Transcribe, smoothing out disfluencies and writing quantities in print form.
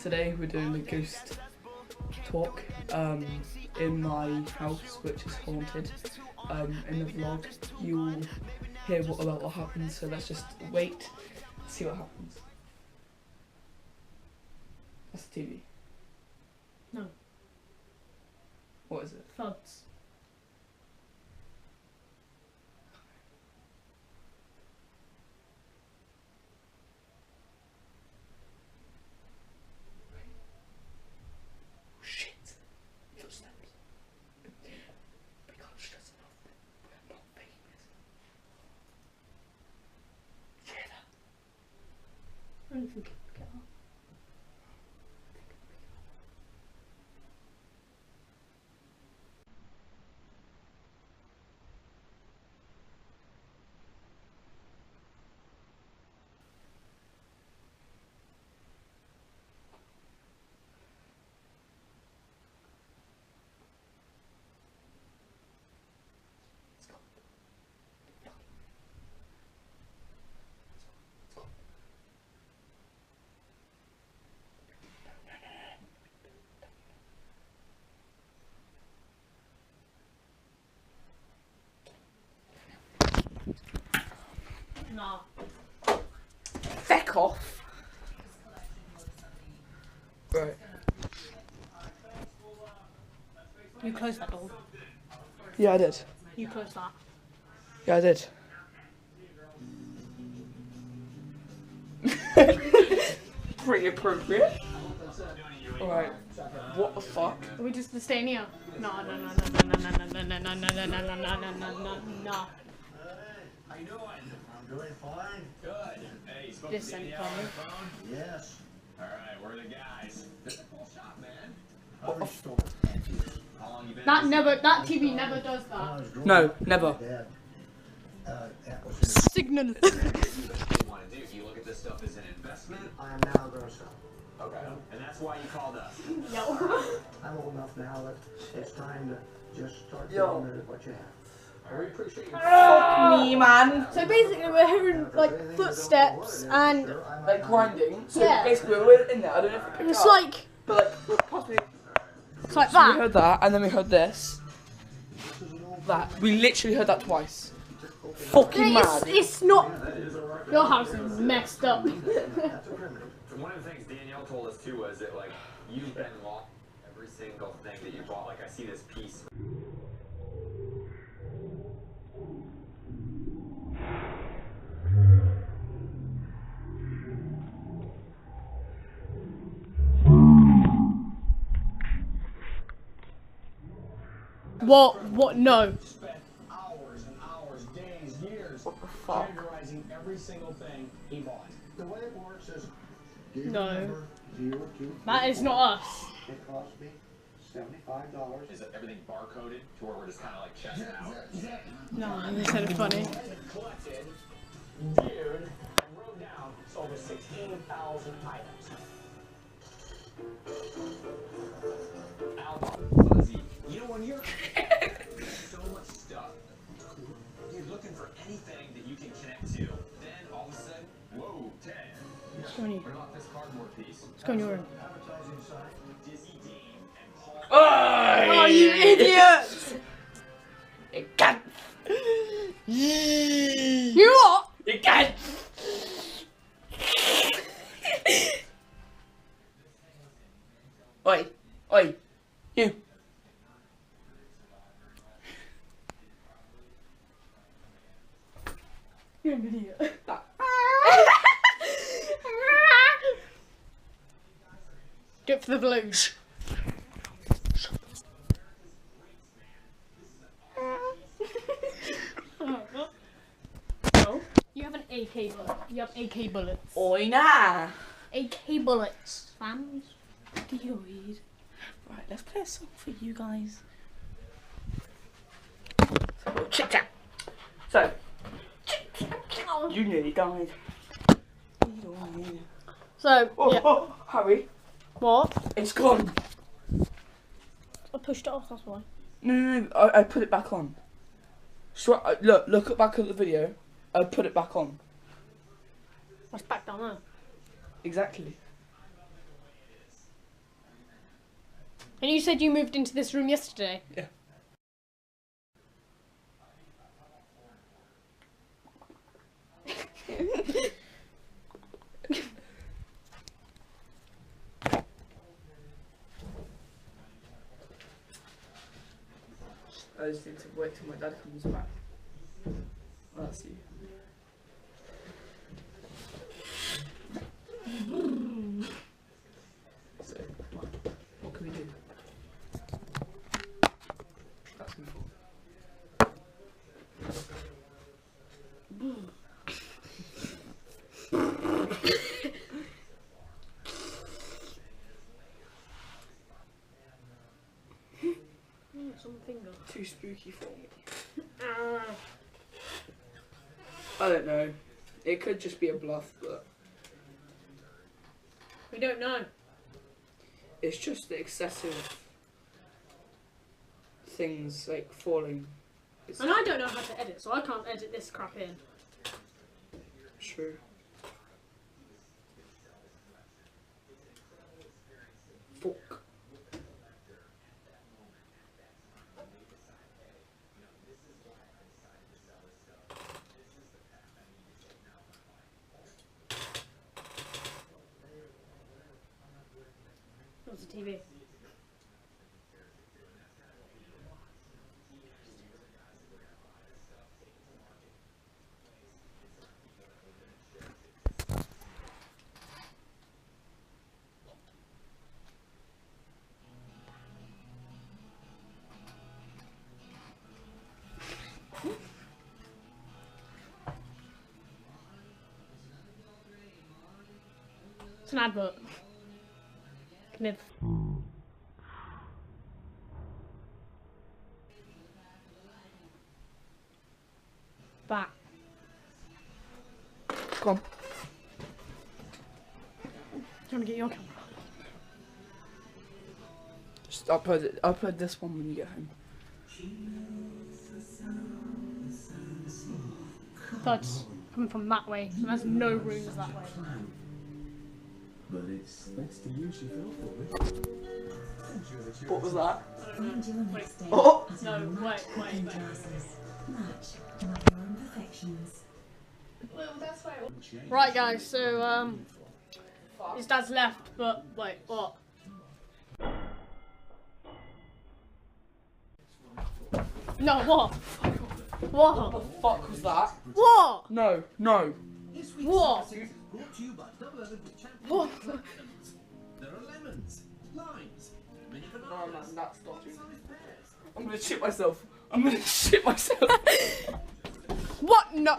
Today we're doing a ghost talk in my house, which is haunted. In the vlog you'll hear about what happens, so let's just wait and see what happens. That's the TV. No. What is it? Thuds. Shit. Footsteps. We can't stress enough that we're not famous. Hear that? I don't think I can get up. Nah. Feck off. Right. You closed that door. Yeah, I did. You closed that. Yeah, I did. Pretty appropriate. Alright. What the fuck? Are we just staying here? No. I know I'm doing fine. Good. Hey, you spoke This to ain't Danielle on funny. the phone? Yes. Alright, we're the guys. This is a cool shop, man. I restored How long you been That at never. That TV never does When I that. was growing No, up, never. my dad, that was his- Signal. this? What do you want to do? Do you look at this stuff as an investment? I am now going to sell. Okay. And that's why you called us. Yo. I'm old enough now that it's time to just start Yo. giving it what you have. We appreciate your Fuck me, man. So basically, we're hearing like footsteps and Like grinding. So Yeah. basically we're in there. I don't know if it picked it's up, like but possibly. it's like So we that. heard that, and then we heard this. That. We literally heard that twice. Fucking mad. It's not. Your house is messed up. That's a primitive. One of the things Danielle told us too was that like you've been lost every single thing that you bought. Like I see this piece. What? What? No. Spent hours and hours, days, years What the fuck? categorizing every single thing he bought. The way it works is, do you No. remember 02? That is not us. It cost me $75. Is everything barcoded to where we're just kind of like checking out? No, they said it funny. Collected, viewed, and wrote down over 16,000 items. Album, fuzzy. You know when you're so much stuff, you're looking for anything that you can connect to. Then all of a sudden, whoa, Ted. It's going What about this cardboard piece? in your room. Advertising sign. Dizzy Dean and Paul. Oh, you idiot! You can't. You what? You can't. Oi, oi, you. You're an idiot. Do it for the vlogs. No. You have an AK bullet. You have AK bullets. Oi, nah. AK bullets, fans. Do you read? Right, let's play a song for you guys. So, chit chat. So, you nearly died. So, Oh, yeah. oh, hurry. What? It's gone. I pushed it off, that's why. No, I put it back on. So, look back at the video. I put it back on. That's back down there. Exactly. And you said you moved into this room yesterday? Yeah. I just need to wait till my dad comes back. That's you. So, what can we do? That's simple. It's on my finger. Too spooky for me. I don't know. It could just be a bluff, but We don't know. it's just the excessive things like falling. It's And I don't know how to edit, so I can't edit this crap in. true. Fuck. What's the TV? It's an advert. Knib. Back. Come on. Do you want to get your camera? Just upload this one when you get home. That's coming from that way, so there's no rooms that way. But it's next to you she fell for it. What was that? Find your next day Oh! as No, you match wait. cutting glasses. Match like your imperfections. Right, guys, so, his dad's left, but, wait, what? No, what? What? What the fuck was that? What? No, no. What? Brought to you by Double Olympic champion. What? There are lemons, limes, mini No, bananas, that's not true. full-size pears. I'm gonna shit myself. I'm gonna shit myself. What? No.